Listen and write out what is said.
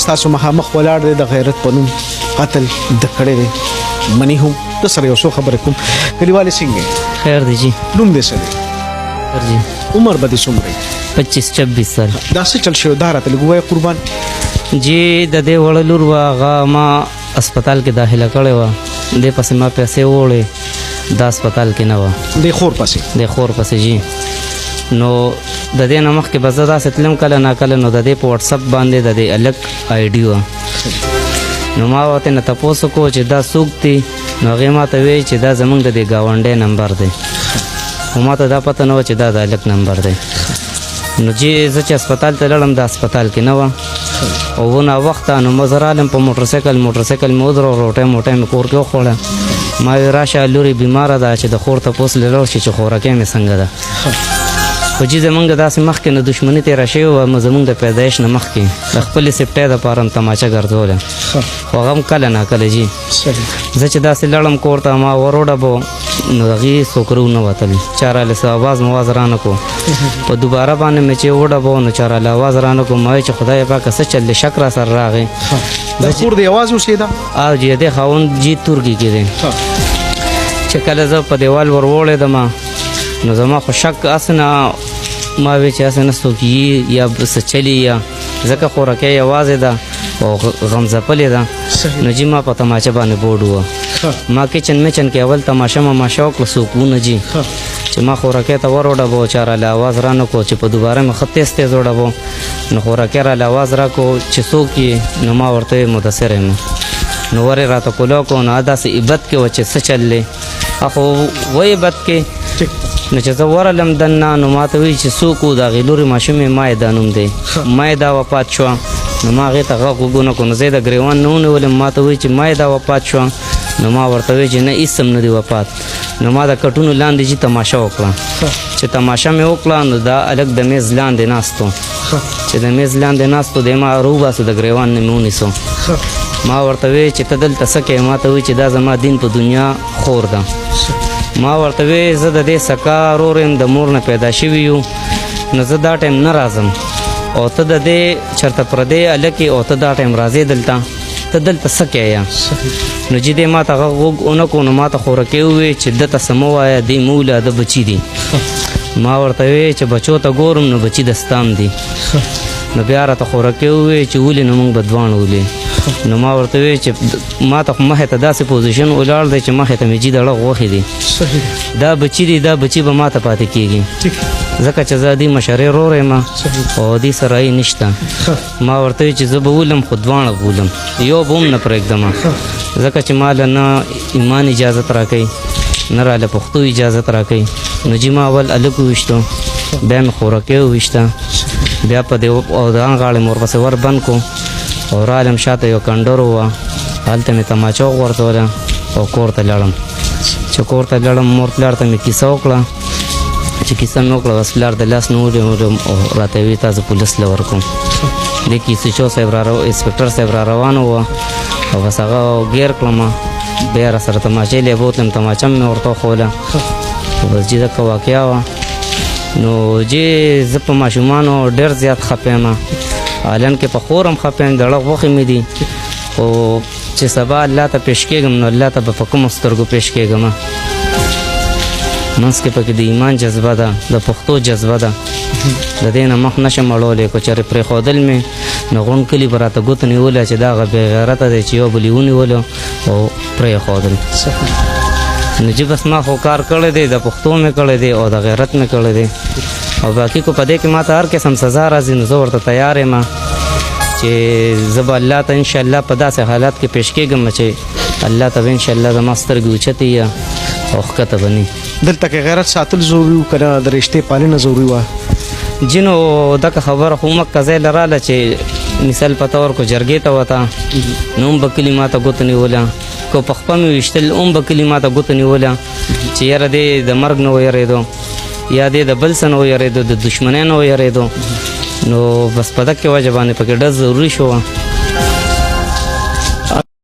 ستاسو مخامخ ولاړ دی د غیرت په نوم قتل د کړی دی منی هم د سره یو څو خبرې کوم کلیوالې څنګه خیر دی جی نوم دې څه دی خیر جی عمر به دې څومره 25-26 سال دا څه چل شوی دا راته لږ ووایه قربان جی د دې وړه لور وه هغه ما اسپتال کې داخله کړې وه دې پسې ما پیسې وړې دا اسپتال کې نه وه د خور پسې د خور پسې جی نو د دې نه مخکې به زه داسې تلم کله ناکله نو د دې په وټسپ باندې د دې الګ آی ډي وه نو ما ورته نه تپوس وکړو چې دا څوک دی نو هغې ما ته ویل چې دا زموږ د دې ګاونډی نمبر دی خو ما ته دا پته نه وه چې دا د الګ نمبر دی نو جی زه چې اسپتال ته لاړم د اسپتال کې نه وه او ونه وخته نو زه رالم په موټرسایکل مې ودرو روټۍ موټۍ مې کور کې وخوړه ما ویل راشه لورې بیماره ده چې د خور تپوس لیدل شي چې خوراکۍ مې څنګه ده خو جی زمونږ داسې مخکې نه دښمني تېره شوې وه زمونږ د پیدایش نه مخکې د خپلې سپټۍ دپاره هم تماچه ګرځوله خو هغه هم کله ناکله جي زه چې داسې لاړم کور ته ما ور وډبو نو هغې څوک نه وتل چا راله څه اواز مواز رانه کو په دوباره باندې مې چې وډبو نو چا راله اواز رانه کو ما ویل چې خدای پاکه څه چل دی شک را سره راغی د خور د یوازې اوسېده او جی دې خاوند جي تورګي کې دی چې کله زه په دیوال ور وړېدم نو زما خو شک اسنه ما وی چې اسنه څوک یا څه چلی یا ځکه خوراکۍ یوازې ده او غمزپلې ده نو جی ما په تماچه باندې بورډ وه ما کچن کې اول تماشه وکړه څوک ونه جي چې ما خوراکۍ ته ور وډبو چا راله اواز رانه کو چې په دوباره مې ښه تیز وډبو نو خوراکۍ راله اواز راکو چې څوک یې نو ما ورته مدثر یم نو ورې راته کولو کو نو داسې عبت کې وه چې څه چل دی اخو وی عبت کې نو چې زه ورغلم دننه نو ما ته وایي چې څوک و د هغې لورې ماشوم یې مایده نوم دی مایده وفات شوه نو ما هغې ته غږ وګونه کړو نو زه یې د ګریوان نه ونیولم ما ته وایي چې مایده وفات شوه نو ما ورته وایي چې نه هېڅ هم نه دی وفات نو ما د کټونو لاندې جي تماشه وکړه چې تماشه مې وکړه نو دا هلک د میز لاندې ناست و چې د میز لاندې ناست و دی ما راوباسو د ګریوان نه مې ونیسو ما ورته وایي چې ته دلته څه کوې ما ته وایي چې دا زما دین په دنیا خور ده ما ورته وی زه د دې سکا ورور یم د مور نه پیدا شوي یو نو زه دا ټایم نه راځم او ته د دې چېرته پردی هلک او ته دا ټایم راځې دلته ته دلته څه کوې نو چې دی ما ته غږ وږ ونه کړو نو ما ته خوراکۍ وویې چې ده ته څه مه وایه دی مه وله ده بچي دي ما ورته وی چې بچو ته ګورم نو بچي د ستام دي نو بیا راته خوراکۍ وویې چې ولې نو موږ به دواړه ولې نو ما ورته وی چې ما ته مخې ته داسې پوزیشن ولاړ دی چې مخې ته مې جي دړه غوښې دي دا بچي دي دا بچي به ما ته پاتې کېږي ځکه چې زه دې مشرې ورور یم او دې سره یې نشته ما ورته وی چې زه به ولم خو دواړه به ولم یو به هم نه پرېږدم ځکه چې ما له نه ایمان اجازت راکوي نه راله پښتو اجازت راکوي نو جي ما اول هلک وویشتو بیا مې خوراکۍ وویشته بیا په دې او د غاړې مې ورپسې ور بند کړو او رالم شاته یو کنډر وه هلته مې تماچه وغورځوله او کور ته لاړم چې کور ته لاړم مور پلار ته مې کیسه وکړه چې کیسه مې وکړه بس پلار د لاس نه ونیولم او راته ویې تاسو پولیس له ورکړم دې کې سچو صاحب انسپکټر صاحب را روان وه او بس هغه ګیر کړم بیا را سره تماچې لی بوتلم تماچه مې ورته وښوله او بس جي دکه واقعه وه نو جی زه په ماشومانو ډېر زیات خفه یم حالان کې په خور هم خفه یم دړه غوښې مې دي خو چې سبا الله ته پیش کېږم نو الله ته به په کومو سترګو پیش کېږم منځ کې پکې د ایمان جذبه ده د پښتو جذبه ده د دې نه مخ نشم اړولی که چېرې پرېښودل مې نو غونډ کلي به راته ګوته نیولی چې دا هغه بېغیرته دی چې یو بل یې ونیولو او پرېښودل نو چې بس ما خو کار کړی دی د پښتو مې کړی دی او د غیرت مې کړی دی او باقي کو په دې کې ما ته هر قسم سزا راځي نو زه ورته تیار یم چې زه به الله ته انشاءالله په داسې حالات کې پیش کېږم چې الله ته به انشاءالله زما سترګې اوچتې یا او ښکته به نه دلته کې غیرت ساتل ضروري و که نه د رشتې پالنه ضروري وه جي نو دغه خبره خو مکه ځای له راله چې مثال په طور کو جرګې ته وته نو هم به کلي ما ته ګوته نیوله که په خپه مې ویشتل هم به کلي ما ته ګوته نیوله چې یاره دی د مرګ نه ویرېدو یا دی د بل څه نه ویرېدو د دښمنۍ نه ویرېدو نو بس په دغه وجه باندې پکې ډز ضروري شو